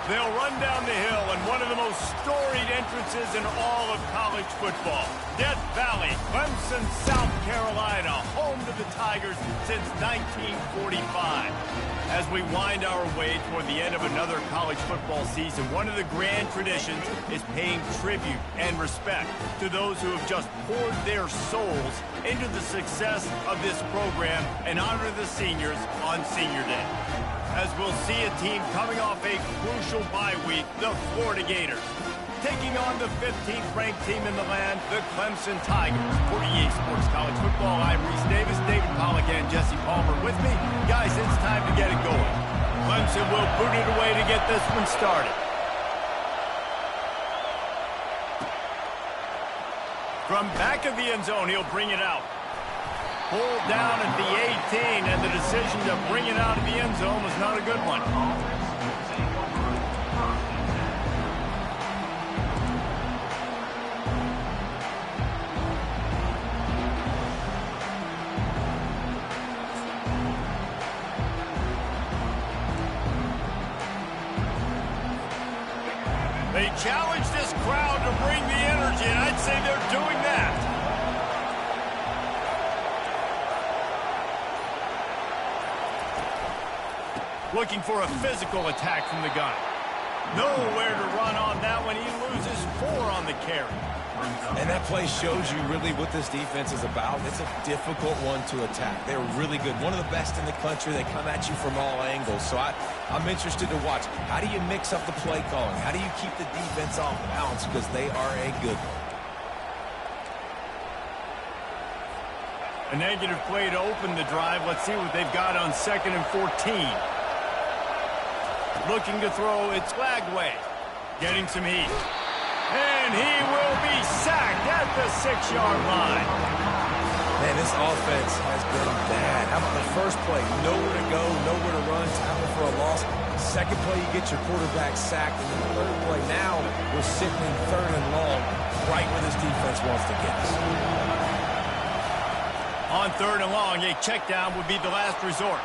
They'll run down the hill in one of the most storied entrances in all of college football. Death Valley, Clemson, South Carolina, home to the Tigers since 1945. As we wind our way toward the end of another college football season, one of the grand traditions is paying tribute and respect to those who have just poured their souls into the success of this program and honor the seniors on Senior Day. As we'll see a team coming off a crucial bye week, the Florida Gators, taking on the 15th ranked team in the land, the Clemson Tigers. For EA Sports College Football, I'm Reese Davis, David Pollack, and Jesse Palmer with me. Guys, it's time to get it going. Clemson will boot it away to get this one started. From back of the end zone, he'll bring it out. Pulled down at the 18, and the decision to bring it out of the end zone was not a good one. They challenge this crowd to bring the energy, and I'd say they're doing that. Looking for a physical attack from the gun. Nowhere to run on that one. He loses 4 on the carry. And that play shows you really what this defense is about. It's a difficult one to attack. They're really good. One of the best in the country. They come at you from all angles. So I'm interested to watch. How do you mix up the play calling? How do you keep the defense off balance? Because they are a good one. A negative play to open the drive. Let's see what they've got on 2nd and 14. Looking to throw, it's Flagway. Getting some heat. And he will be sacked at the 6-yard line. Man, this offense has been bad. How about the first play? Nowhere to go, nowhere to run, tackle for a loss. Second play, you get your quarterback sacked. And then the third play, now we're sitting in 3rd and long, right where this defense wants to get us. On 3rd and long, a check down would be the last resort.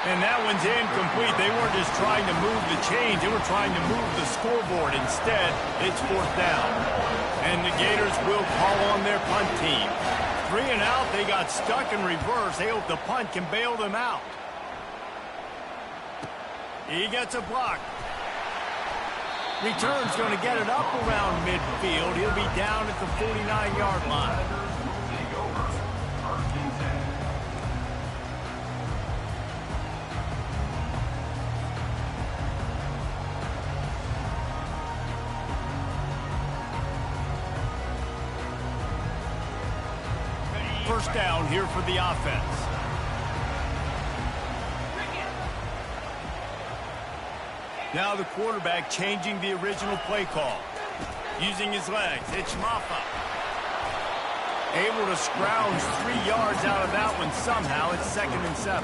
And that one's incomplete. They weren't just trying to move the chains. They were trying to move the scoreboard. Instead, it's 4th down. And the Gators will call on their punt team. 3 and out. They got stuck in reverse. They hope the punt can bail them out. He gets a block. Return's going to get it up around midfield. He'll be down at the 49-yard line. First down here for the offense. Now the quarterback changing the original play call. Using his legs, it's Maffa. Able to scrounge 3 yards out of that one somehow. It's 2nd and 7.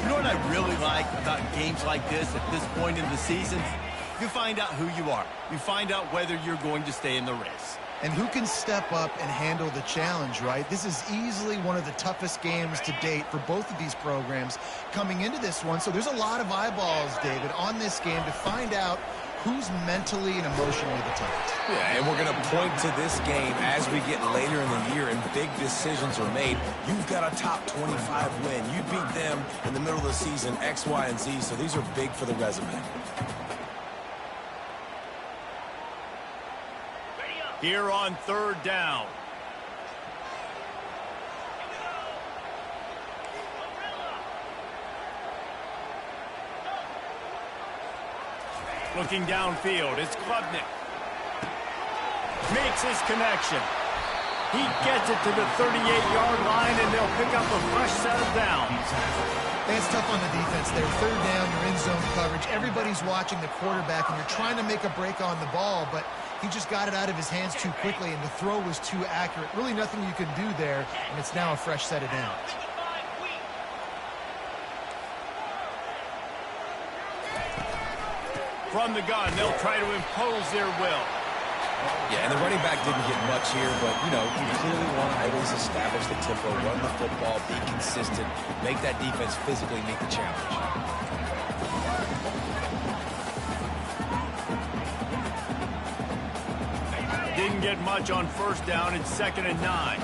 You know what I really like about games like this at this point in the season? You find out who you are. You find out whether you're going to stay in the race. And who can step up and handle the challenge, right? This is easily one of the toughest games to date for both of these programs coming into this one. So there's a lot of eyeballs, David, on this game to find out who's mentally and emotionally the toughest. Yeah, and we're going to point to this game as we get later in the year and big decisions are made. You've got a top 25 win. You beat them in the middle of the season, X, Y, and Z. So these are big for the resume. Here on 3rd down. Looking downfield, it's Klubnik. Makes his connection. He gets it to the 38-yard line, and they'll pick up a fresh set of downs. It's tough on the defense there. 3rd down, you're in zone coverage. Everybody's watching the quarterback, and you're trying to make a break on the ball, but he just got it out of his hands too quickly, and the throw was too accurate. Really nothing you can do there, and it's now a fresh set of downs. From the gun, they'll try to impose their will. Yeah, and the running back didn't get much here, but, you know, you clearly want to always establish the tempo, run the football, be consistent, make that defense physically meet the challenge. didn't get much on first down. It's 2nd and 9.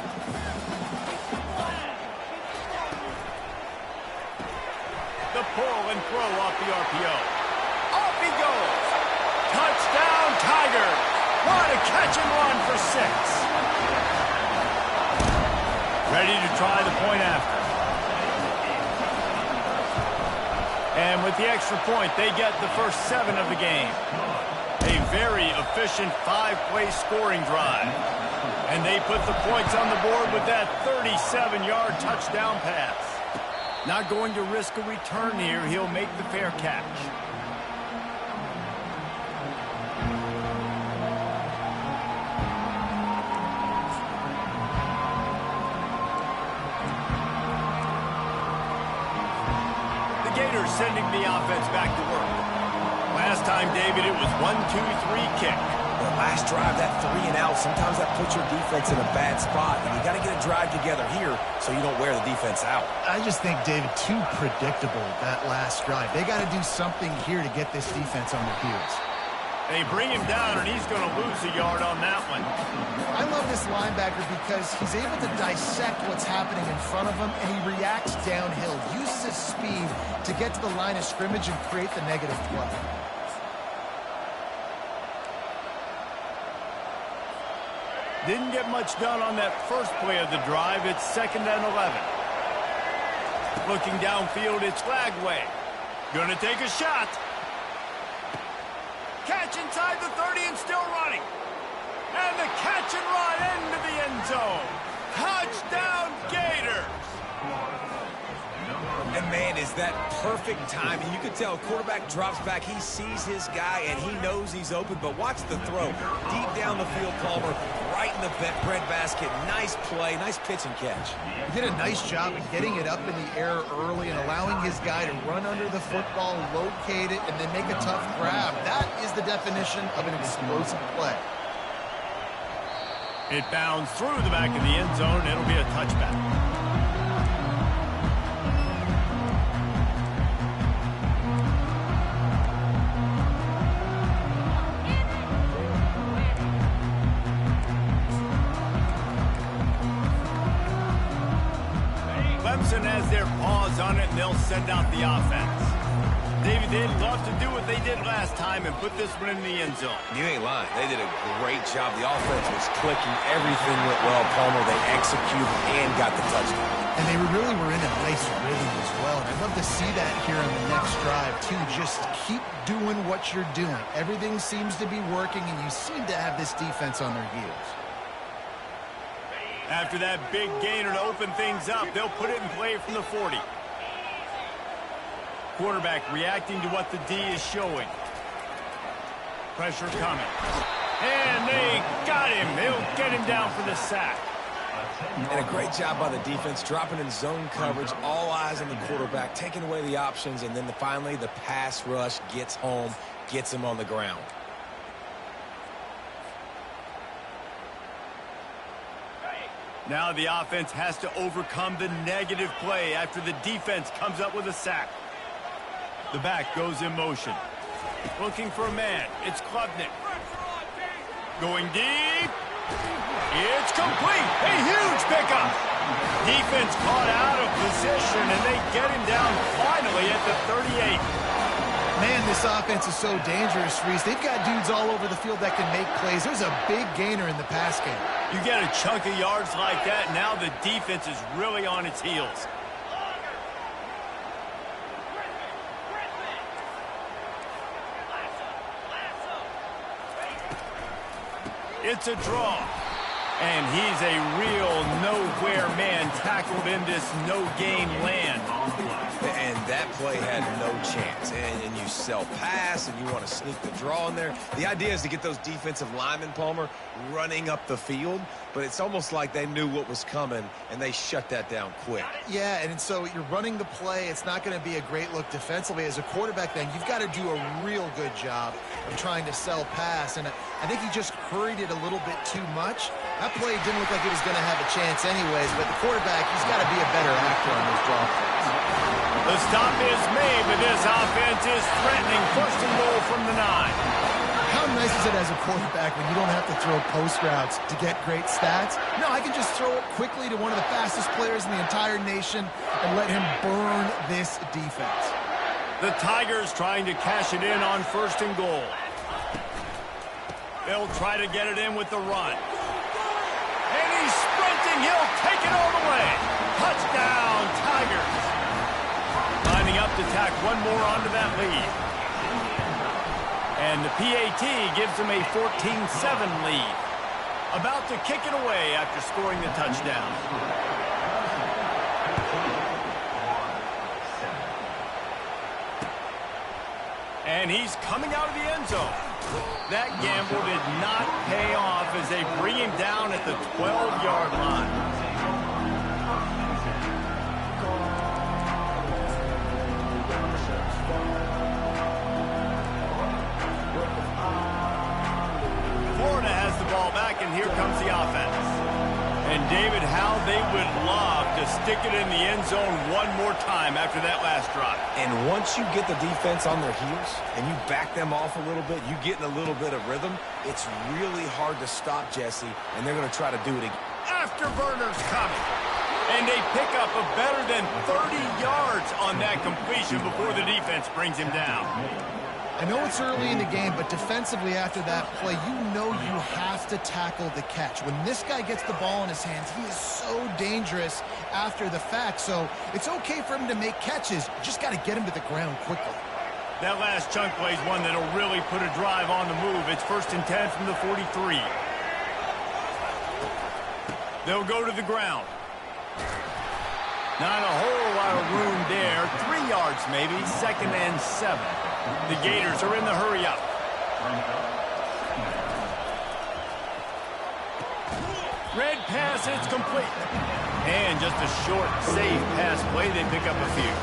The pull and throw off the RPO. Off he goes. Touchdown, Tigers. What a catch and run for 6. Ready to try the point after. And with the extra point, they get the first 7 of the game. A very efficient 5-play scoring drive. And they put the points on the board with that 37-yard touchdown pass. Not going to risk a return here. He'll make the fair catch. The Gators sending the offense back to work. Last time, David, it was 1-2-3 kick. The last drive, that 3 and out, sometimes that puts your defense in a bad spot. And you got to get a drive together here so you don't wear the defense out. I just think, David, too predictable, that last drive. They got to do something here to get this defense on their heels. They bring him down, and he's going to lose a yard on that one. I love this linebacker because he's able to dissect what's happening in front of him, and he reacts downhill, uses his speed to get to the line of scrimmage and create the negative play. Didn't get much done on that first play of the drive. It's 2nd and 11. Looking downfield, it's Lagway. Gonna take a shot. Catch inside the 30 and still running. And the catch and run into the end zone. Touchdown, Gators. And, man, is that perfect timing. You can tell quarterback drops back. He sees his guy, and he knows he's open. But watch the throw. Deep down the field, Palmer, right in the breadbasket. Nice play, nice pitch and catch. He did a nice job of getting it up in the air early and allowing his guy to run under the football, locate it, and then make a tough grab. That is the definition of an explosive play. It bounds through the back of the end zone. It'll be a touchback. Clemson has their paws on it, and they'll send out the offense. David, they'd love to do what they did last time and put this one in the end zone. You ain't lying. They did a great job. The offense was clicking. Everything went well, Palmer. They executed and got the touchdown. And they really were in a nice rhythm as well. And I'd love to see that here on the next drive, too. Just keep doing what you're doing. Everything seems to be working, and you seem to have this defense on their heels. After that big gainer to open things up, they'll put it in play from the 40. Quarterback reacting to what the D is showing. Pressure coming. And they got him. They'll get him down for the sack. And a great job by the defense, dropping in zone coverage, all eyes on the quarterback, taking away the options, and then finally the pass rush gets home, gets him on the ground. Now the offense has to overcome the negative play after the defense comes up with a sack. The back goes in motion. Looking for a man. It's Klubnik. Going deep. It's complete. A huge pickup. Defense caught out of position, and they get him down finally at the 38. Man, this offense is so dangerous, Reese. They've got dudes all over the field that can make plays. There's a big gainer in the pass game. You get a chunk of yards like that, now the defense is really on its heels. It's a draw. And he's a real nowhere man tackled in this no-gain land. And that play had no chance. And you sell pass, and you want to sneak the draw in there. The idea is to get those defensive linemen, Palmer, running up the field. But it's almost like they knew what was coming, and they shut that down quick. Yeah, and so you're running the play. It's not going to be a great look defensively. As a quarterback, then, you've got to do a real good job of trying to sell pass. And I think he just hurried it a little bit too much. That play didn't look like it was going to have a chance anyways, but the quarterback, he's got to be a better actor on those draw plays. The stop is made, but this offense is threatening. 1st and goal from the 9. How nice is it as a quarterback when you don't have to throw post routes to get great stats. No, I can just throw it quickly to one of the fastest players in the entire nation and let him burn this defense. The Tigers trying to cash it in on 1st and goal. They'll try to get it in with the run. And he's sprinting. He'll take it all the way. Touchdown, Tigers. Lining up to tack one more onto that lead. And the PAT gives them a 14-7 lead. About to kick it away after scoring the touchdown. And he's coming out of the end zone. That gamble did not pay off as they bring him down at the 12-yard line. Florida has the ball back, and here comes the offense. And David, how they would love to stick it in the end zone one more time after that last drive. And once you get the defense on their heels and you back them off a little bit, you get in a little bit of rhythm, it's really hard to stop, Jesse, and they're going to try to do it again. Afterburners coming. And they pick up a better than 30 yards on that completion before the defense brings him down. I know it's early in the game, but defensively after that play, you know you have to tackle the catch. When this guy gets the ball in his hands, he is so dangerous after the fact. So it's okay for him to make catches. You just got to get him to the ground quickly. That last chunk play is one that'll really put a drive on the move. It's 1st and 10 from the 43. They'll go to the ground. Not a whole lot of room there. 3 yards maybe. 2nd and 7. The Gators are in the hurry-up. Red pass, it's complete. And just a short, safe pass play. They pick up a few.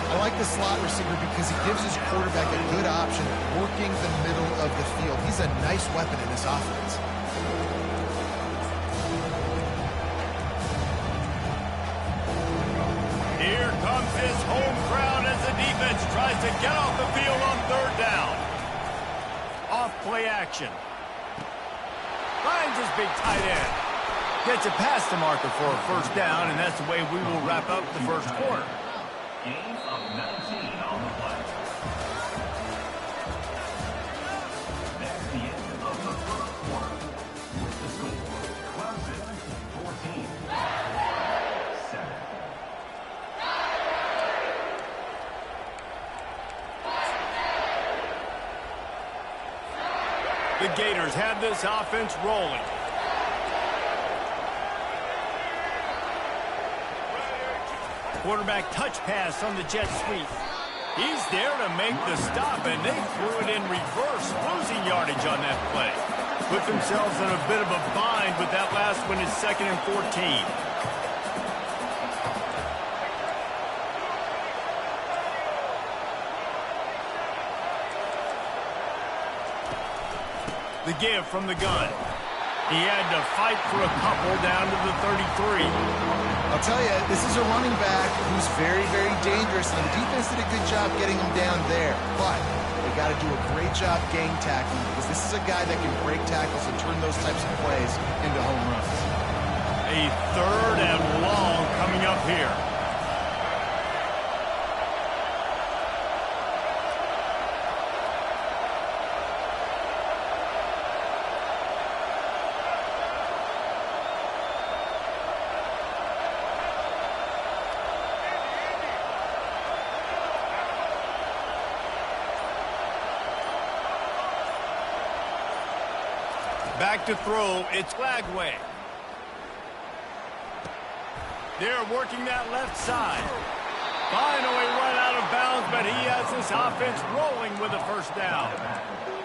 I like the slot receiver because he gives his quarterback a good option working the middle of the field. He's a nice weapon in this offense. Here comes his home crowd as the defense tries to get off the field on 3rd down. Off play action. Finds his big tight end. Gets it past the marker for a 1st down, and that's the way we will wrap up the 1st quarter. Gain of 19 on the play. That's the end of the 1st quarter. With the score, Clemson 14, 7. The Gators have this offense rolling. Quarterback touch pass on the jet sweep. He's there to make the stop, and they threw it in reverse, losing yardage on that play. Put themselves in a bit of a bind with that last one is 2nd and 14. The give from the gun. He had to fight for a couple down to the 33. I'll tell you, this is a running back who's very, very dangerous, and the defense did a good job getting him down there. But they got to do a great job gang tackling because this is a guy that can break tackles and turn those types of plays into home runs. A 3rd and long coming up here. Back to throw, it's Lagway. They're working that left side. Finally run out of bounds, but he has this offense rolling with a 1st down.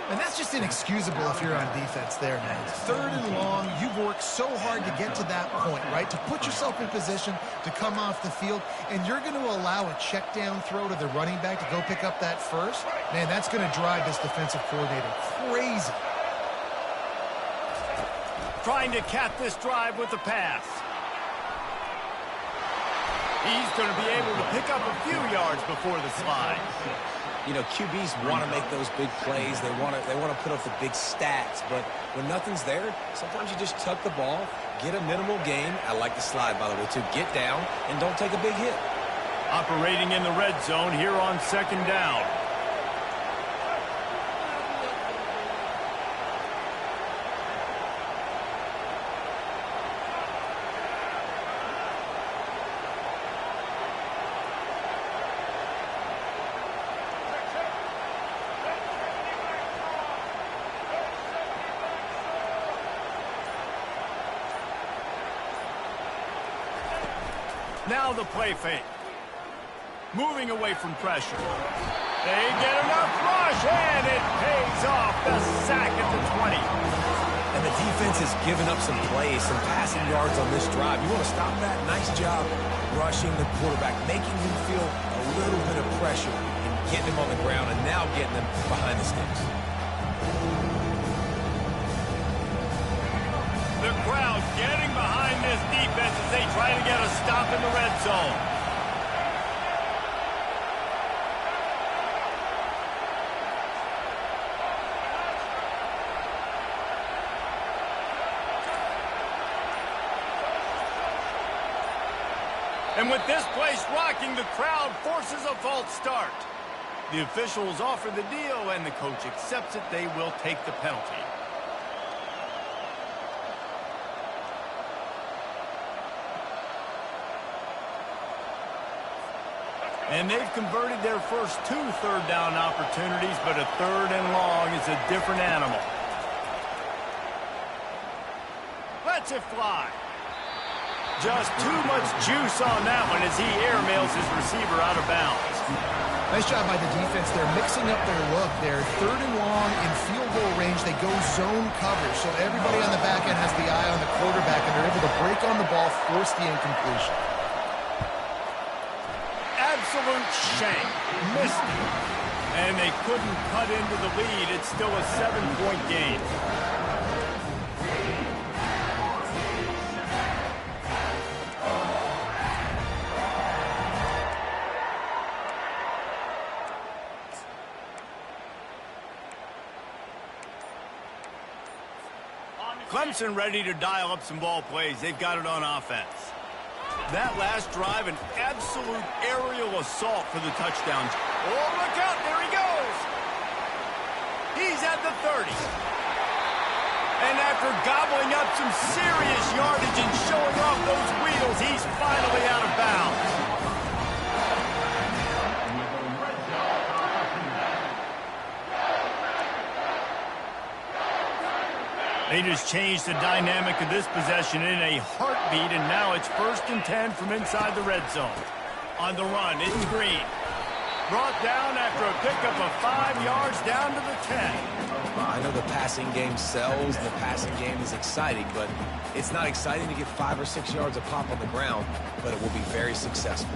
And that's just inexcusable if you're on defense there, man. 3rd and long, you've worked so hard to get to that point, right? To put yourself in position to come off the field, and you're going to allow a check down throw to the running back to go pick up that 1st? Man, that's going to drive this defensive coordinator crazy. Trying to cap this drive with the pass. He's going to be able to pick up a few yards before the slide. You know, QBs want to make those big plays. They want to put up the big stats. But when nothing's there, sometimes you just tuck the ball, get a minimal gain. I like the slide, by the way, too. Get down and don't take a big hit. Operating in the red zone here on second down. Now the play fake. Moving away from pressure. They get enough rush, and it pays off. The sack at the 20. And the defense has given up some plays, some passing yards on this drive. You want to stop that? Nice job rushing the quarterback, making him feel a little bit of pressure and getting him on the ground, and now getting him behind the sticks. The crowd getting behind this defense as they try to get a stop in the red zone. And with this place rocking, the crowd forces a false start. The officials offer the deal, and the coach accepts it. They will take the penalty. And they've converted their first 2 third-down opportunities, but a 3rd and long is a different animal. Lets it fly. Just too much juice on that one as he airmails his receiver out of bounds. Nice job by the defense. They're mixing up their look. They're 3rd and long in field goal range. They go zone coverage, so everybody on the back end has the eye on the quarterback, and they're able to break on the ball, force the incompletion. Absolute shank. Missed it. And they couldn't cut into the lead. It's still a 7-point game. Clemson ready to dial up some ball plays. They've got it on offense. That last drive, an absolute aerial assault for the touchdowns. Oh, look out, there he goes. He's at the 30. And after gobbling up some serious yardage and showing off those wheels, he's finally out of bounds. They just changed the dynamic of this possession in a heartbeat, and now it's 1st and 10 from inside the red zone. On the run, it's Green. Brought down after a pickup of 5 yards down to the 10. I know the passing game sells, the passing game is exciting, but it's not exciting to get 5 or 6 yards of pop on the ground, but it will be very successful.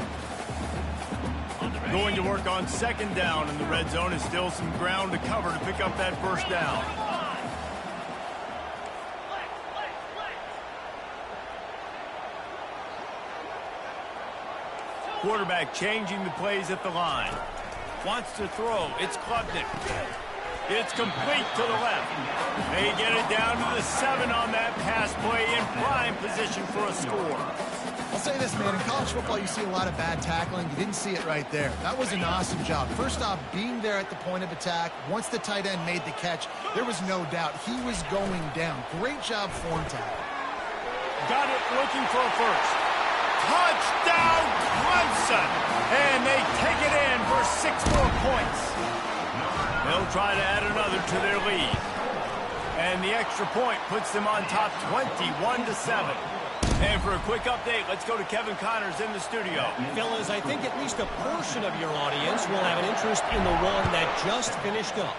Going to work on 2nd down, and the red zone is still some ground to cover to pick up that 1st down. Quarterback changing the plays at the line. Wants to throw. It's Klubnik. It's complete to the left. They get it down to the 7 on that pass play in prime position for a score. I'll say this, man. In college football, you see a lot of bad tackling. You didn't see it right there. That was an awesome job. First off, being there at the point of attack. Once the tight end made the catch, there was no doubt he was going down. Great job form tackle. Got it looking for a first. Touchdown, Clemson! And they take it in for 6 more points. They'll try to add another to their lead. And the extra point puts them on top 21-7. And for a quick update, let's go to Kevin Connors in the studio. Fellas, I think at least a portion of your audience will have an interest in the one that just finished up.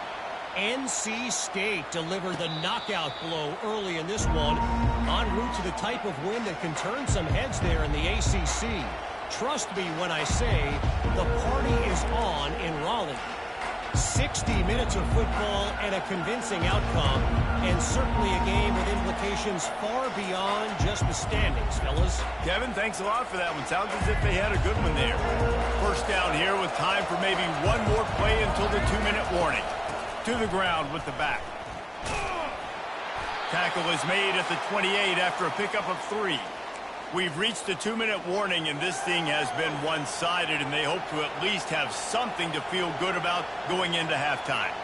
NC State delivered the knockout blow early in this one, en route to the type of win that can turn some heads there in the ACC. Trust me when I say the party is on in Raleigh. 60 minutes of football and a convincing outcome, and certainly a game with implications far beyond just the standings, fellas. Kevin, thanks a lot for that one. Sounds as if they had a good one there. First down here with time for maybe one more play until the 2-minute warning. To the ground with the back. Tackle is made at the 28 after a pickup of 3. We've reached the 2-minute warning, and this thing has been one-sided, and they hope to at least have something to feel good about going into halftime.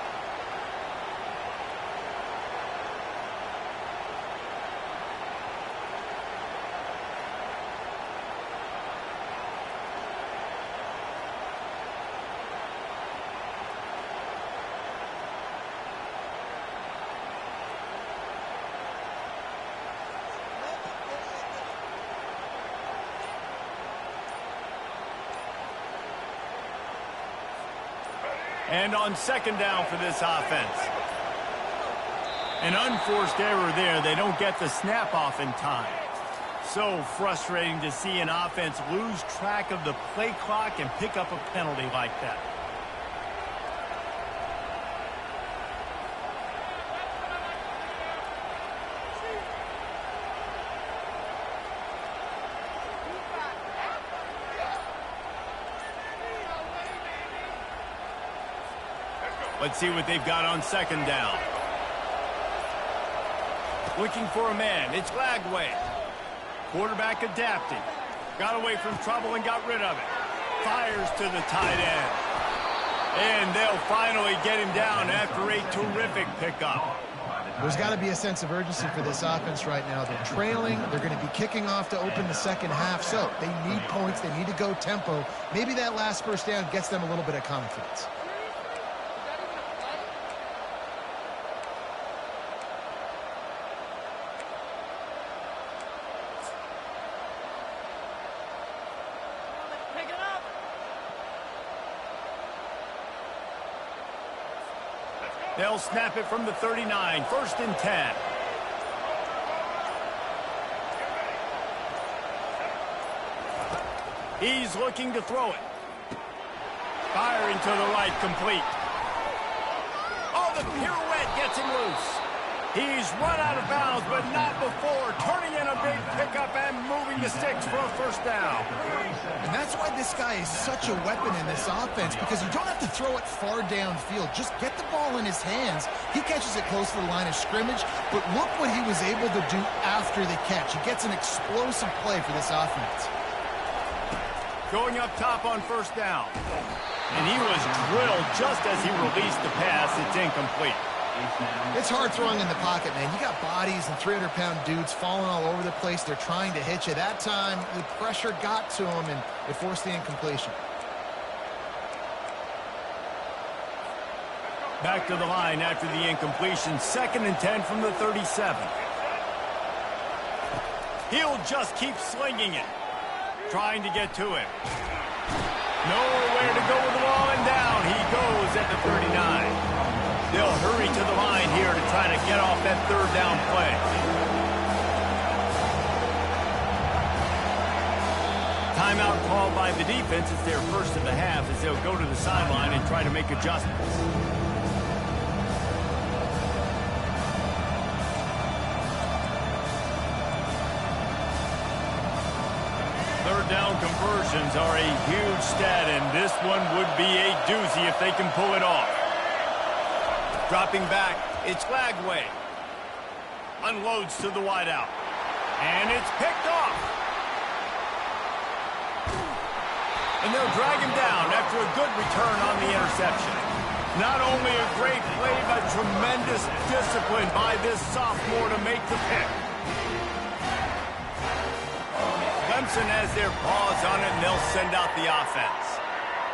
And on second down for this offense. An unforced error there. They don't get the snap off in time. So frustrating to see an offense lose track of the play clock and pick up a penalty like that. Let's see what they've got on second down. Looking for a man. It's Lagway. Quarterback adapting. Got away from trouble and got rid of it. Fires to the tight end. And they'll finally get him down after a terrific pickup. There's got to be a sense of urgency for this offense right now. They're trailing. They're going to be kicking off to open the second half. So they need points. They need to go tempo. Maybe that last first down gets them a little bit of confidence. They'll snap it from the 39. 1st and 10. He's looking to throw it. Firing to the right, complete. Oh, the pirouette gets him loose. He's run out of bounds, but not before. Turning in a big pickup and moving the sticks for a first down. And that's why this guy is such a weapon in this offense, because you don't have to throw it far downfield. Just get the ball in his hands. He catches it close to the line of scrimmage, but look what he was able to do after the catch. He gets an explosive play for this offense. Going up top on first down. And he was drilled just as he released the pass. It's incomplete. It's hard throwing in the pocket, man. You got bodies and 300-pound dudes falling all over the place. They're trying to hit you. That time, the pressure got to him, and it forced the incompletion. Back to the line after the incompletion. 2nd and 10 from the 37. He'll just keep slinging it. Trying to get to it. Nowhere to go with the ball, and down he goes at the 39. They'll hurry to the line here to try to get off that 3rd down play. Timeout called by the defense. It's their first of the half as they'll go to the sideline and try to make adjustments. Third down conversions are a huge stat, and this one would be a doozy if they can pull it off. Dropping back, it's Lagway. Unloads to the wideout. And it's picked off. And they'll drag him down after a good return on the interception. Not only a great play, but tremendous discipline by this sophomore to make the pick. Clemson has their paws on it, and they'll send out the offense.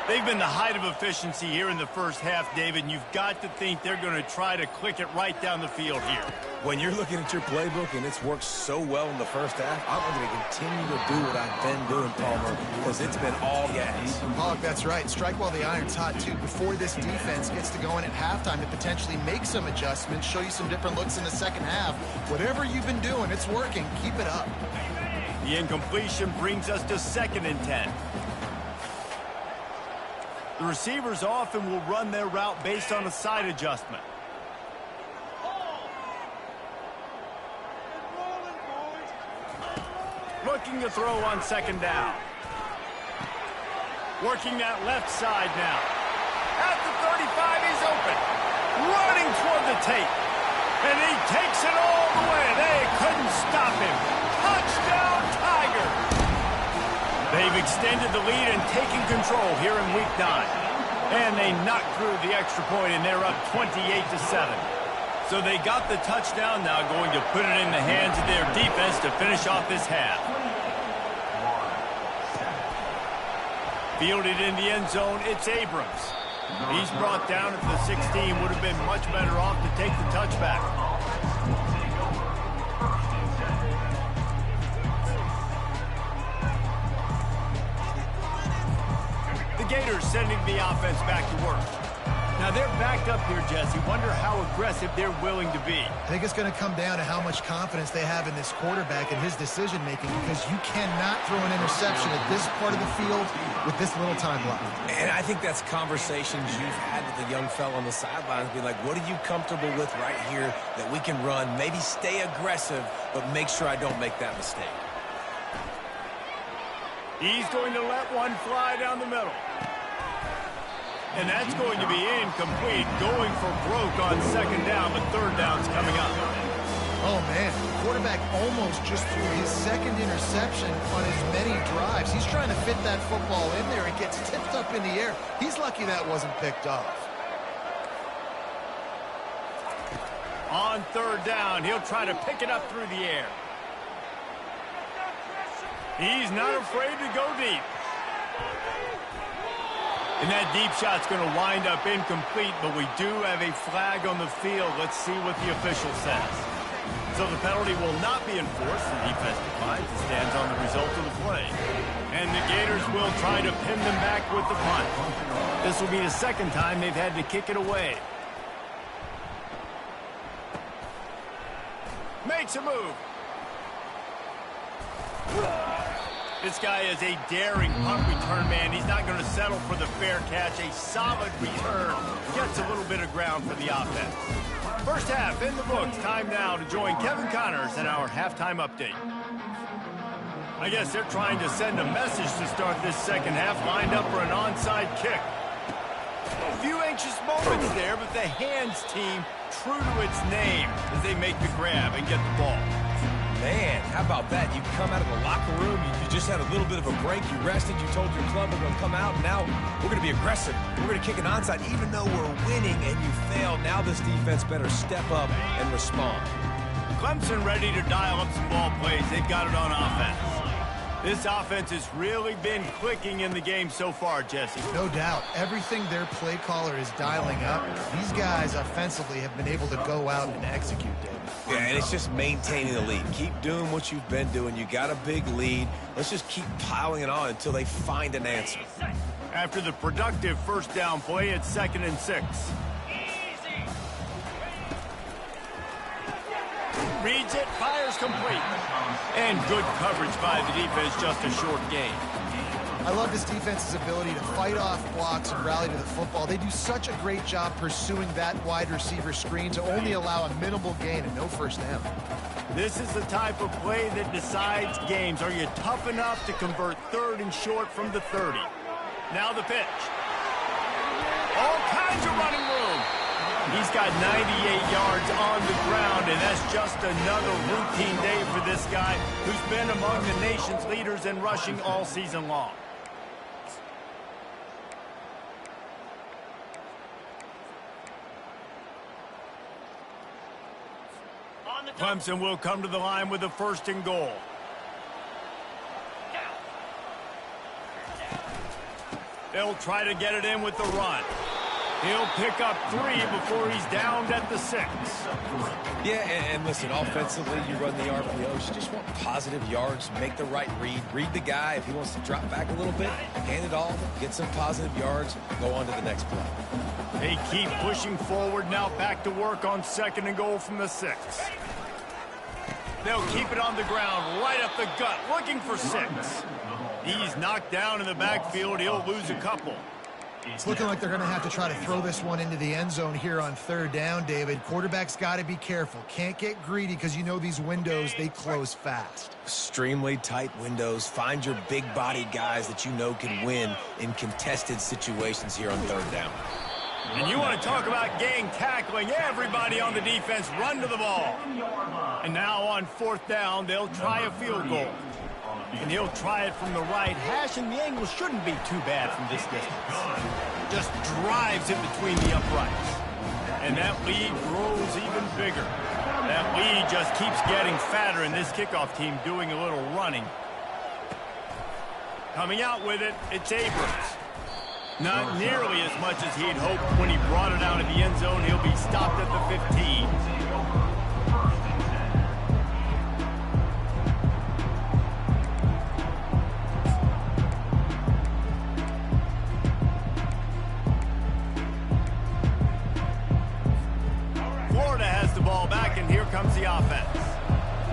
They've been the height of efficiency here in the first half, David, and you've got to think they're going to try to click it right down the field here. When you're looking at your playbook and it's worked so well in the first half, I'm going to continue to do what I've been doing, Palmer, because it's been all gas. Pollock, that's right. Strike while the iron's hot, too. Before this defense gets to going at halftime to potentially make some adjustments, show you some different looks in the second half. Whatever you've been doing, it's working. Keep it up. The incompletion brings us to 2nd and 10. The receivers often will run their route based on a side adjustment. Looking to throw on second down. Working that left side now. At the 35, he's open. Running toward the tape. And he takes it all the way. They couldn't stop him. Touchdown, Tigers! They've extended the lead and taken control here in Week 9. And they knocked through the extra point, and they're up 28-7. So they got the touchdown, now going to put it in the hands of their defense to finish off this half. Fielded in the end zone, it's Abrams. He's brought down at the 16, would have been much better off to take the touchback. The Gators sending the offense back to work. Now they're backed up here, Jesse. Wonder how aggressive they're willing to be. I think it's going to come down to how much confidence they have in this quarterback and his decision-making, because you cannot throw an interception at this part of the field with this little time left. And I think that's conversations you've had with the young fella on the sidelines. Be like, what are you comfortable with right here that we can run? Maybe stay aggressive, but make sure I don't make that mistake. He's going to let one fly down the middle. And that's going to be incomplete. Going for broke on second down, but third down's coming up. Oh, man. The quarterback almost just threw his second interception on as many drives. He's trying to fit that football in there. It gets tipped up in the air. He's lucky that wasn't picked off. On third down, he'll try to pick it up through the air. He's not afraid to go deep. And that deep shot's going to wind up incomplete, but we do have a flag on the field. Let's see what the official says. So the penalty will not be enforced. The defense declines and stands on the result of the play. And the Gators will try to pin them back with the punt. This will be the second time they've had to kick it away. Makes a move. This guy is a daring punt return man. He's not going to settle for the fair catch. A solid return. Gets a little bit of ground for the offense. First half in the books. Time now to join Kevin Connors in our halftime update. I guess they're trying to send a message to start this second half. Lined up for an onside kick. A few anxious moments there, but the hands team true to its name as they make the grab and get the ball. Man, how about that? You come out of the locker room, you just had a little bit of a break, you rested, you told your club we're going to come out, and now we're going to be aggressive. We're going to kick an onside, even though we're winning and you failed. Now this defense better step up and respond. Clemson ready to dial up some ball plays. They've got it on offense. This offense has really been clicking in the game so far, Jesse. No doubt. Everything their play caller is dialing up, these guys offensively have been able to go out and execute, David. Yeah, and it's just maintaining the lead. Keep doing what you've been doing. You got a big lead. Let's just keep piling it on until they find an answer. After the productive first down play, it's 2nd and 6. Reads it, fires complete. And good coverage by the defense, just a short gain. I love this defense's ability to fight off blocks and rally to the football. They do such a great job pursuing that wide receiver screen to only allow a minimal gain and no first down. This is the type of play that decides games. Are you tough enough to convert 3rd and short from the 30? Now the pitch. All kinds of running room. He's got 98 yards on the ground, and that's just another routine day for this guy who's been among the nation's leaders in rushing all season long. Clemson will come to the line with a 1st and goal. They'll try to get it in with the run. He'll pick up 3 before he's downed at the 6. Yeah, and listen, offensively, you run the RPOs. You just want positive yards, make the right read. Read the guy. If he wants to drop back a little bit, hand it off, get some positive yards, go on to the next play. They keep pushing forward, now back to work on 2nd and goal from the 6. They'll keep it on the ground, right up the gut, looking for 6. He's knocked down in the backfield. He'll lose a couple. It's looking like they're going to have to try to throw this one into the end zone here on third down, David. Quarterback's got to be careful. Can't get greedy because you know these windows, they close fast. Extremely tight windows. Find your big-bodied guys that you know can win in contested situations here on third down. And you want to talk about gang tackling. Everybody on the defense run to the ball. And now on fourth down, they'll try a field goal. And he'll try it from the right hash, and the angle shouldn't be too bad from this distance. Just drives it between the uprights. And that lead grows even bigger. That lead just keeps getting fatter, and this kickoff team doing a little running. Coming out with it, it's Abrams. Not nearly as much as he'd hoped when he brought it out of the end zone. He'll be stopped at the 15. Florida has the ball back, and here comes the offense.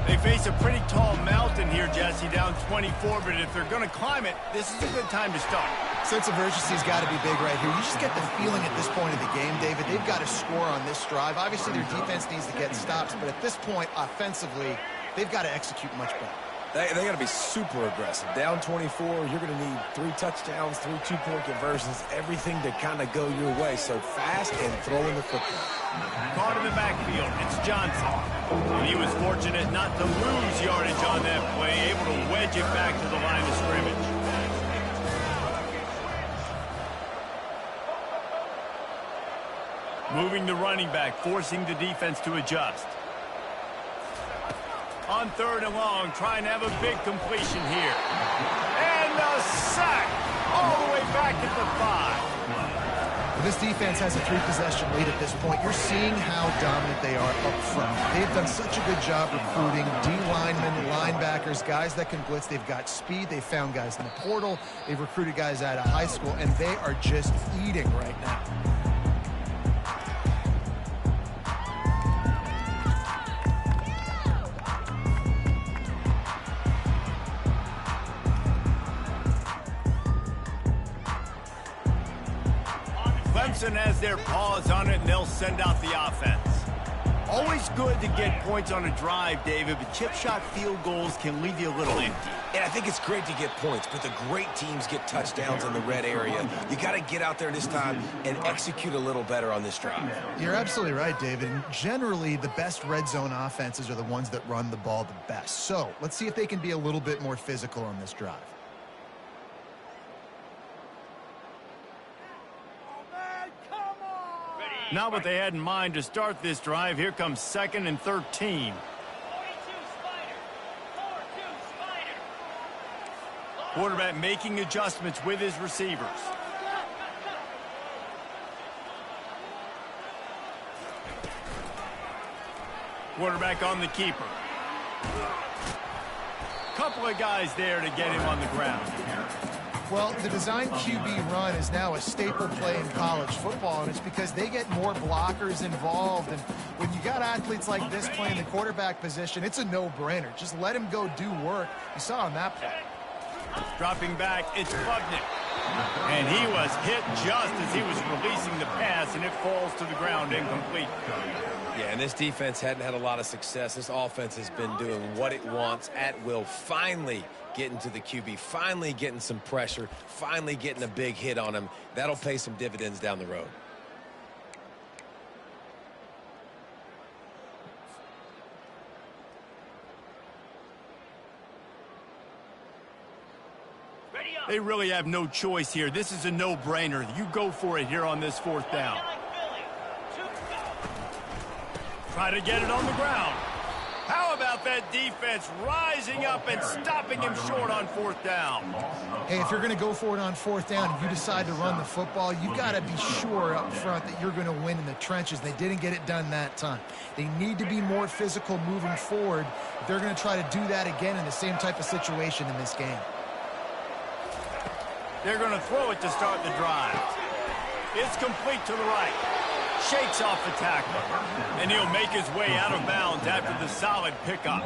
They face a pretty tall mountain here, Jesse, down 24, but if they're going to climb it, this is a good time to start. Sense of urgency's got to be big right here. You just get the feeling at this point of the game, David, they've got to score on this drive. Obviously, their defense needs to get stops, but at this point, offensively, they've got to execute much better. They got to be super aggressive. Down 24, you're going to need 3 touchdowns, 3 two-point conversions, everything to kind of go your way. So fast and throwing the football. Caught in the backfield, it's Johnson. And he was fortunate not to lose yardage on that play, able to wedge it back to the line of scrimmage. Moving the running back, forcing the defense to adjust. On third and long, trying to have a big completion here. And a sack all the way back at the 5. This defense has a 3-possession lead at this point. You're seeing how dominant they are up front. They've done such a good job recruiting D-linemen, linebackers, guys that can blitz. They've got speed. They've found guys in the portal. They've recruited guys out of high school, and they are just eating right now. Clemson has their paws on it, and they'll send out the offense. Always good to get points on a drive, David, but chip shot field goals can leave you a little empty. And I think it's great to get points, but the great teams get touchdowns in the red area. You got to get out there this time and execute a little better on this drive. You're absolutely right, David. And generally, the best red zone offenses are the ones that run the ball the best. So let's see if they can be a little bit more physical on this drive. Not what they had in mind to start this drive. Here comes 2nd and 13. Quarterback making adjustments with his receivers. Quarterback on the keeper. Couple of guys there to get him on the ground. Well, the design QB run is now a staple play in college football, and it's because they get more blockers involved. And when you got athletes like this playing the quarterback position, it's a no-brainer. Just let him go do work. You saw on that play. Dropping back, it's Klubnik. And he was hit just as he was releasing the pass, and it falls to the ground incomplete. Yeah, and this defense hadn't had a lot of success. This offense has been doing what it wants at will. Finally getting to the QB, finally getting some pressure, finally getting a big hit on him. That'll pay some dividends down the road. They really have no choice here. This is a no-brainer. You go for it here on this 4th down. Try to get it on the ground. How about that defense rising up and stopping him short on 4th down? Hey, if you're going to go for it on 4th down and you decide to run the football, you got to be sure up front that you're going to win in the trenches. They didn't get it done that time. They need to be more physical moving forward. They're going to try to do that again in the same type of situation in this game. They're going to throw it to start the drive. It's complete to the right. Shakes off the tackle. And he'll make his way out of bounds after the solid pickup.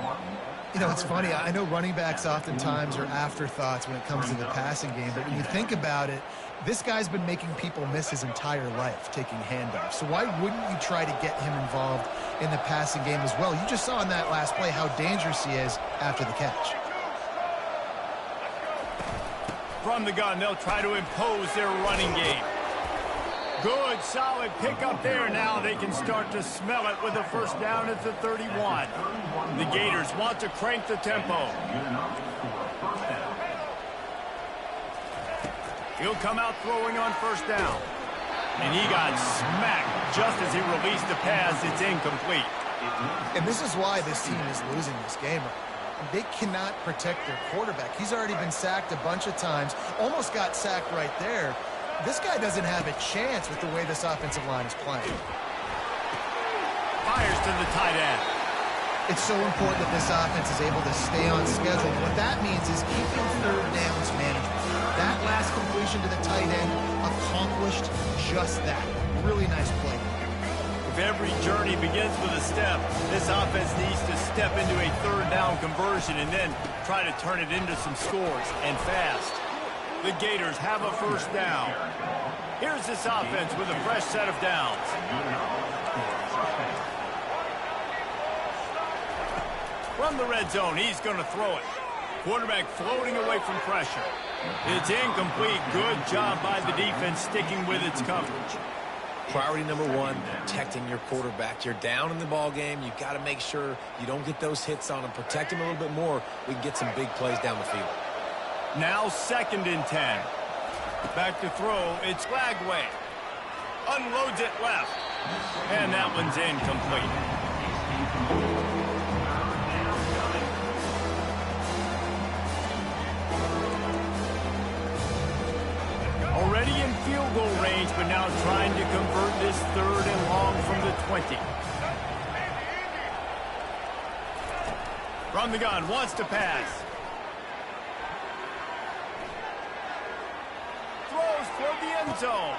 You know, it's funny. I know running backs oftentimes are afterthoughts when it comes to the passing game, but when you think about it, this guy's been making people miss his entire life taking handoffs. So why wouldn't you try to get him involved in the passing game as well? You just saw in that last play how dangerous he is after the catch. From the gun, they'll try to impose their running game. Good, solid pickup there. Now they can start to smell it with a first down at the 31. The Gators want to crank the tempo. He'll come out throwing on first down. And he got smacked just as he released the pass. It's incomplete. And this is why this team is losing this game. They cannot protect their quarterback. He's already been sacked a bunch of times. Almost got sacked right there. This guy doesn't have a chance with the way this offensive line is playing. Fires to the tight end. It's so important that this offense is able to stay on schedule. What that means is keeping third downs management. That last completion to the tight end accomplished just that. Really nice play. If every journey begins with a step, this offense needs to step into a third down conversion and then try to turn it into some scores, and fast. The Gators have a first down. Here's this offense with a fresh set of downs. From the red zone, he's going to throw it. Quarterback floating away from pressure. It's incomplete. Good job by the defense sticking with its coverage. Priority number one, protecting your quarterback. You're down in the ball game. You've got to make sure you don't get those hits on him. Protect him a little bit more. We can get some big plays down the field. Now 2nd and 10. Back to throw. It's Flagway. Unloads it left. And that one's incomplete. Already in field goal range, but now trying to convert this 3rd and long from the 20. From the gun, wants to pass. Throws toward the end zone.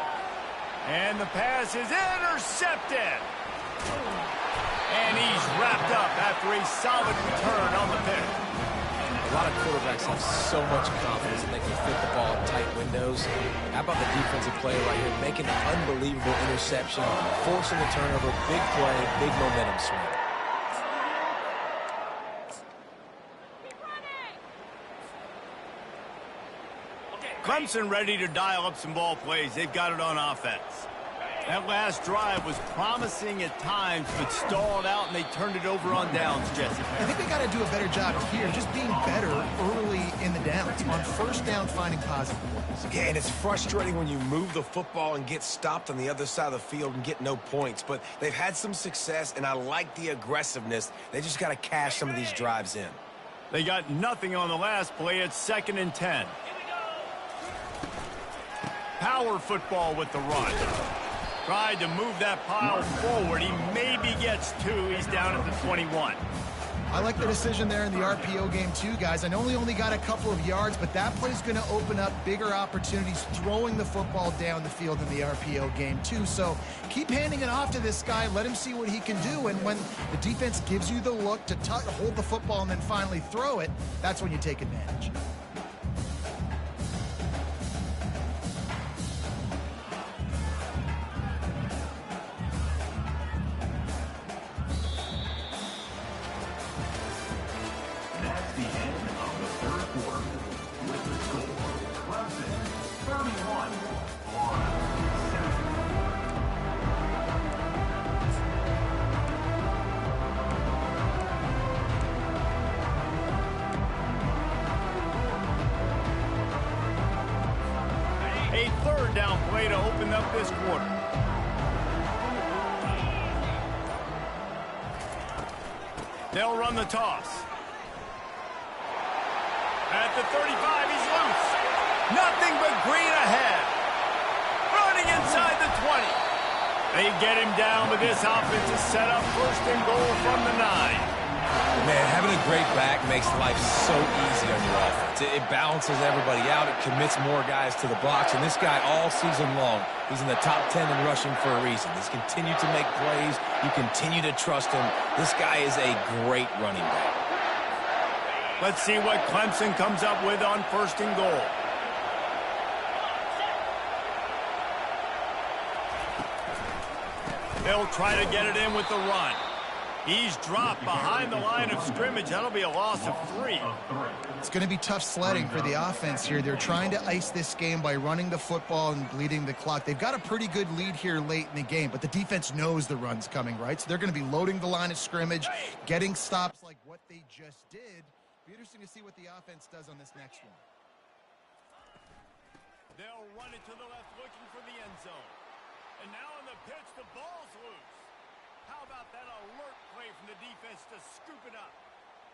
And the pass is intercepted. And he's wrapped up after a solid return on the pick. A lot of quarterbacks have so much confidence that they can fit the ball in tight windows. How about the defensive play right here, making an unbelievable interception, forcing the turnover, big play, big momentum swing. Clemson ready to dial up some ball plays. They've got it on offense. That last drive was promising at times, but stalled out, and they turned it over on downs, Jesse. I think they got to do a better job here, just being better early in the downs. On first down, finding positive points. Yeah, and it's frustrating when you move the football and get stopped on the other side of the field and get no points. But they've had some success, and I like the aggressiveness. They just got to cash some of these drives in. They got nothing on the last play. It's 2nd and 10. Power football with the run. Tried to move that pile forward. He maybe gets 2. He's down at the 21. I like the decision there in the RPO game too, guys. I know he only got a couple of yards, but that play's going to open up bigger opportunities throwing the football down the field in the RPO game too. So keep handing it off to this guy. Let him see what he can do. And when the defense gives you the look to hold the football and then finally throw it, that's when you take advantage. That's the end of the 3rd quarter. With the score, Clemson 31, Florida 7. A 3rd down play to open up this quarter. They'll run the toss. At the 35, he's loose. Nothing but green ahead. Running inside the 20. They get him down, but this offense is set up 1st and goal from the 9. Man, having a great back makes life so easy on your offense. It balances everybody out. It commits more guys to the box. And this guy all season long, he's in the top 10 in rushing for a reason. He's continued to make plays. You continue to trust him. This guy is a great running back. Let's see what Clemson comes up with on 1st and goal. They'll try to get it in with the run. He's dropped behind the line of scrimmage. That'll be a loss of 3. It's going to be tough sledding for the offense here. They're trying to ice this game by running the football and bleeding the clock. They've got a pretty good lead here late in the game, but the defense knows the run's coming, right? So they're going to be loading the line of scrimmage, getting stops like what they just did. Be interesting to see what the offense does on this next one. They'll run it to the left, looking for the end zone. And now on the pitch, the ball's loose. How about that alert play from the defense to scoop it up?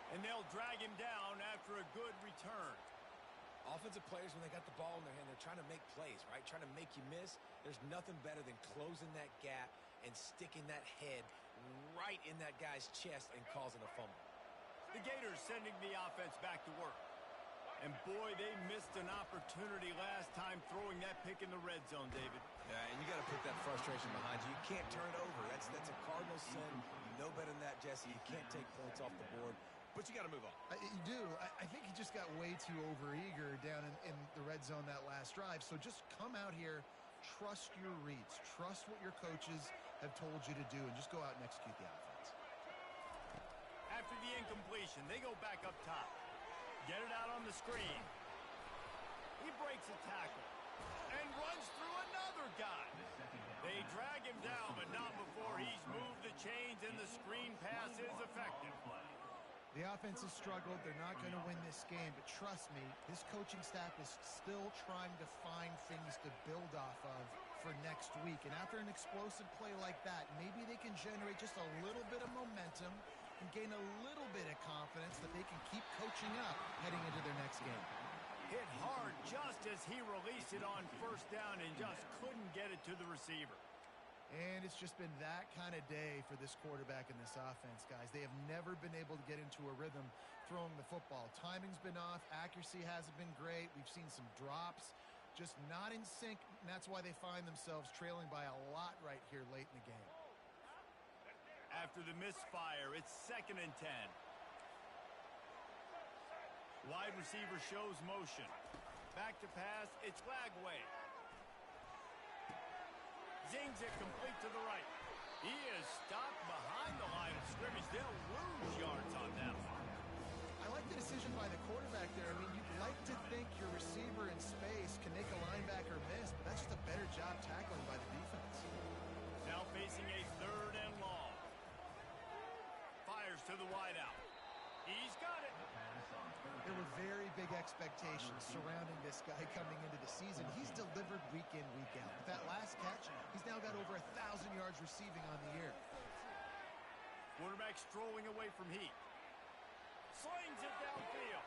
And they'll drag him down after a good return. Offensive players, when they got the ball in their hand, they're trying to make plays, right? Trying to make you miss. There's nothing better than closing that gap and sticking that head right in that guy's chest and causing a fumble. The Gators sending the offense back to work. And boy, they missed an opportunity last time throwing that pick in the red zone, David. Yeah, and you got to put that frustration behind you. You can't turn it over. That's a cardinal sin. You know better than that, Jesse. You can't take points off the board, but you got to move on. You do. I think he just got way too overeager down in the red zone that last drive. So just come out here, trust your reads, trust what your coaches have told you to do, and just go out and execute the offense. After the incompletion, they go back up top. Get it out on the screen. He breaks a tackle and runs through another guy. They drag him down, but not before he's moved the chains and the screen pass is effective. The offense has struggled. They're not going to win this game, but trust me, this coaching staff is still trying to find things to build off of for next week. And after an explosive play like that, maybe they can generate just a little bit of momentum and gain a little bit of confidence that they can keep coaching up heading into their next game. Hit hard just as he released it on 1st down and just couldn't get it to the receiver. And it's just been that kind of day for this quarterback and this offense, guys. They have never been able to get into a rhythm throwing the football. Timing's been off. Accuracy hasn't been great. We've seen some drops, just not in sync, and that's why they find themselves trailing by a lot right here late in the game. After the misfire, it's 2nd and 10. Wide receiver shows motion. Back to pass, it's Lagway. Zings it complete to the right. He is stopped behind the line of scrimmage. They'll lose yards on that one. I like the decision by the quarterback there. I mean, you'd like to think your receiver in space can make a linebacker miss, but that's just a better job tackling by the defense. Now facing a 3rd and long. Fires to the wideout. He's got it. There were very big expectations surrounding this guy coming into the season. He's delivered week in, week out. With that last catch, he's now got over 1,000 yards receiving on the year. Quarterback strolling away from heat. Slings it downfield.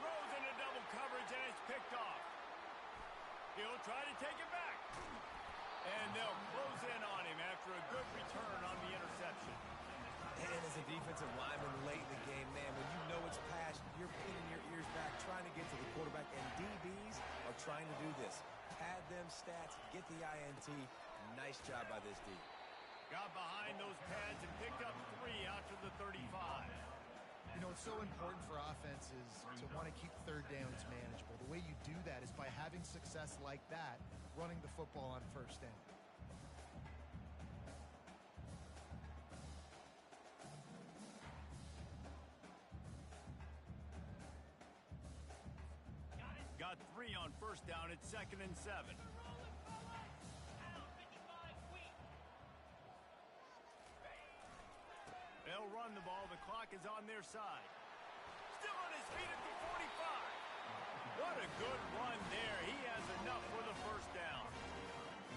Throws into double coverage, and it's picked off. He'll try to take it back. And they'll close in on him after a good return on the interception. And as a defensive lineman late in the game, man, when you know it's past, you're pinning your ears back, trying to get to the quarterback, and DBs are trying to do this. Pad them stats, get the INT. Nice job by this D. Got behind those pads and picked up 3 out to the 35. You know, it's so important for offenses to want to keep 3rd downs manageable. The way you do that is by having success like that, running the football on 1st down. Got 3 on 1st down. It's 2nd and 7. They'll run the ball. The clock is on their side. Still on his feet at the 45. What a good run there. He has enough for the 1st down.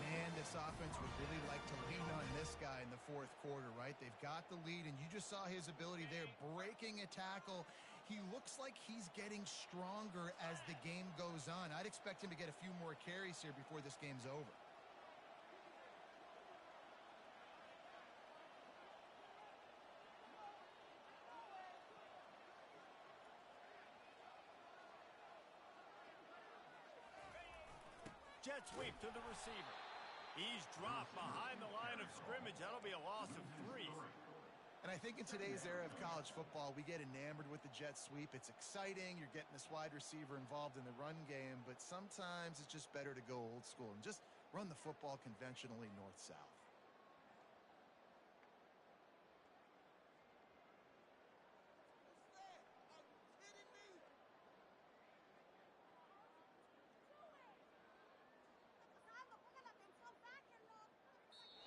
Man, this offense would really like to lean on this guy in the 4th quarter, right? They've got the lead, and you just saw his ability there, breaking a tackle. He looks like he's getting stronger as the game goes on. I'd expect him to get a few more carries here before this game's over. Jet sweep to the receiver. He's dropped behind the line of scrimmage. That'll be a loss of 3. And I think in today's era of college football, we get enamored with the jet sweep. It's exciting. You're getting this wide receiver involved in the run game, but sometimes it's just better to go old school and just run the football conventionally north-south.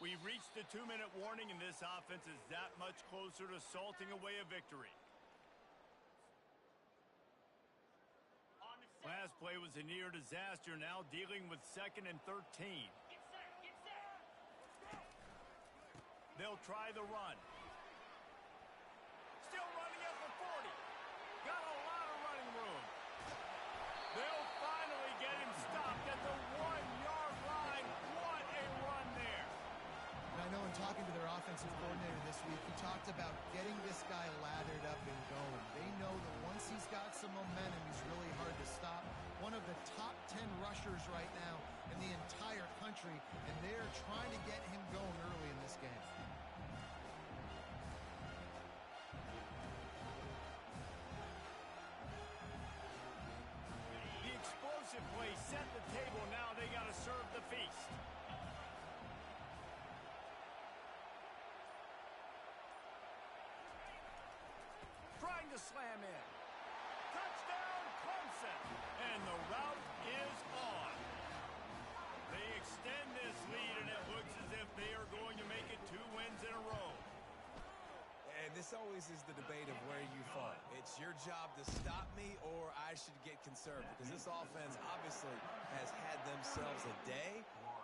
We've reached the 2-minute warning, and this offense is that much closer to salting away a victory. Last play was a near disaster, now dealing with 2nd and 13. They'll try the run. Still running at the 40. Got a lot of running room. They'll finally get him stopped at the 1-yard line. What a run there. And I know in talking to their offensive coordinator this week, he talked about getting this guy lathered up and going. They know that once he's got some momentum, he's really hard to stop. One of the top 10 rushers right now in the entire country, and they're trying to get him going early in this game. The explosive play set the table. Now they got to serve the feast. Trying to slam in. Touchdown, Clemson. And the route is on. They extend this lead, and it looks as if they are going to make it 2 wins in a row. And this always is the debate of where you fall. It's your job to stop me, or I should get conservative, because this offense obviously has had themselves a day,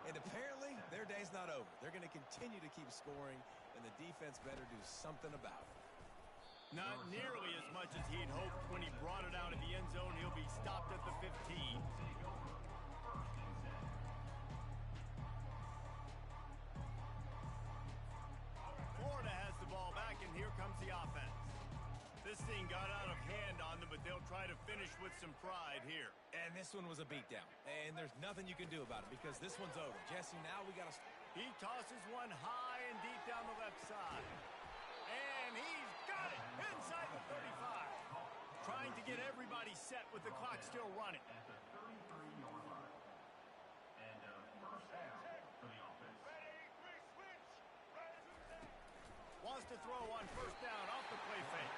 and apparently their day's not over. They're going to continue to keep scoring, and the defense better do something about it. Not nearly as much as he'd hoped. When he brought it out of the end zone, he'll be stopped at the 15. Florida has the ball back, and here comes the offense. This thing got out of hand on them, but they'll try to finish with some pride here. And this one was a beatdown, and there's nothing you can do about it because this one's over. Jesse, now we got to... He tosses one high and deep down the left side. And he's got it inside the 35. Trying to get everybody set with the clock still running. At the 33-yard line. And first down for the offense. Wants to throw on first down off the play fake.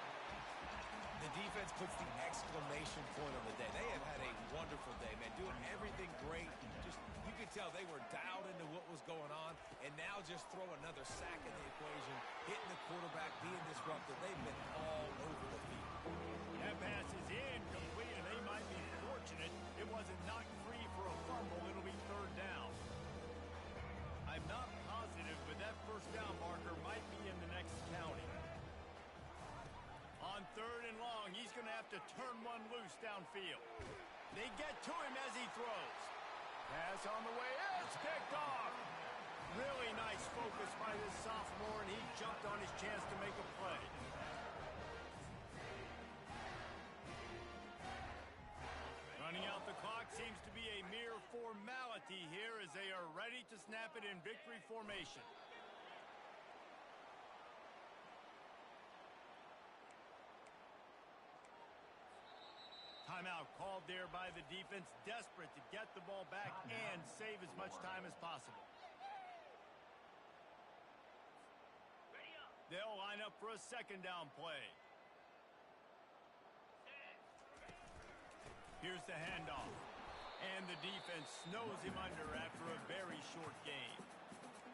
The defense puts the exclamation point on the day. They have had a wonderful day, man, doing everything great. Just, you could tell they were dialed into what was going on, and now just throw another sack in the equation, hitting the quarterback, being disruptive. They've been all over the field. That pass is incomplete, and they might be fortunate it wasn't knocked free for a fumble. It'll be 3rd down. I'm not positive, but that first down marker might be in the next county. On 3rd and long, he's going to have to turn one loose downfield. They get to him as he throws. Pass on the way. It's picked off. Really nice focus by this sophomore, and he jumped on his chance to make a play. Running out the clock seems to be a mere formality here as they are ready to snap it in victory formation. Timeout called there by the defense, desperate to get the ball back and save as much time as possible. They'll line up for a 2nd down play. Here's the handoff. And the defense snows him under after a very short game.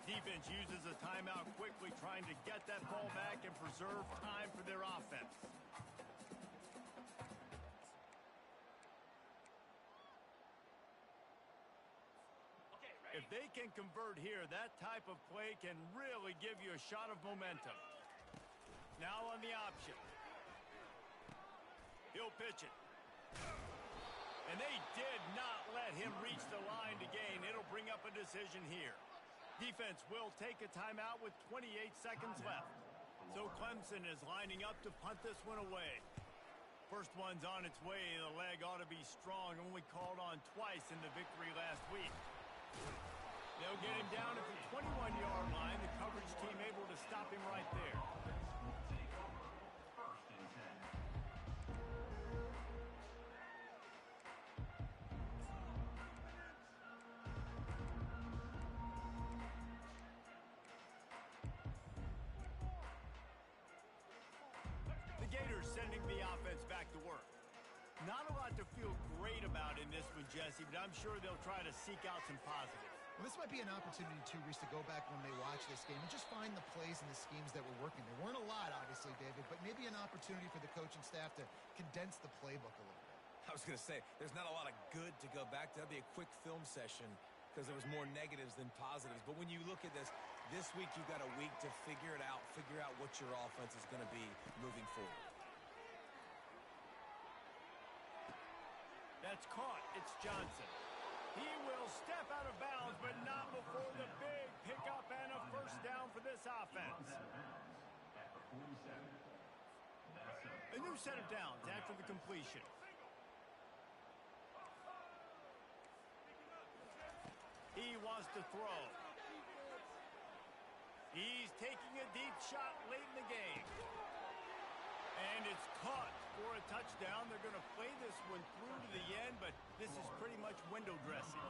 Defense uses a timeout quickly, trying to get that ball back and preserve time for their offense. If they can convert here, that type of play can really give you a shot of momentum. Now on the option. He'll pitch it. And they did not let him reach the line to gain. It'll bring up a decision here. Defense will take a timeout with 28 seconds left. So Clemson is lining up to punt this one away. First one's on its way. The leg ought to be strong. Only called on twice in the victory last week. They'll get him down at the 21-yard line. The coverage team able to stop him right there. sending the offense back to work. Not a lot to feel great about in this one, Jesse, but I'm sure they'll try to seek out some positives. Well, this might be an opportunity, too, Reese, to go back when they watch this game and just find the plays and the schemes that were working. There weren't a lot, obviously, David, but maybe an opportunity for the coaching staff to condense the playbook a little bit. I was going to say, there's not a lot of good to go back to. That'd be a quick film session because there was more negatives than positives. But when you look at this week you've got a week to figure it out, figure out what your offense is going to be moving forward. That's caught. It's Johnson. He will step out of bounds, but not before the big pickup and a first down for this offense. A new set of downs after the completion. He wants to throw. He's taking a deep shot late in the game. And it's caught for a touchdown. They're going to play this one through to the end, but this is pretty much window dressing.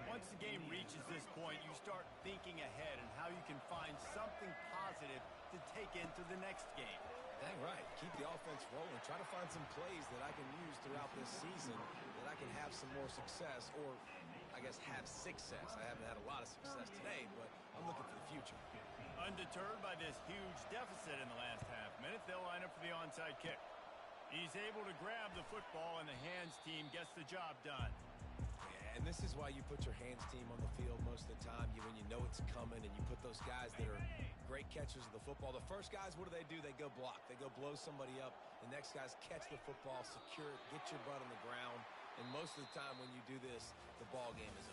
Once the game reaches this point, you start thinking ahead and how you can find something positive to take into the next game. Dang right. Keep the offense rolling. Try to find some plays that I can use throughout this season that I can have some more success, or I guess have success. I haven't had a lot of success today, but I'm looking for the future. Undeterred by this huge deficit in the last half minute, they'll line up for the onside kick. He's able to grab the football, and the hands team gets the job done. Yeah, and this is why you put your hands team on the field most of the time. When you know it's coming, and you put those guys that are great catchers of the football. The first guys, what do? They go block. They go blow somebody up. The next guys catch the football, secure it, get your butt on the ground. And most of the time when you do this, the ball game is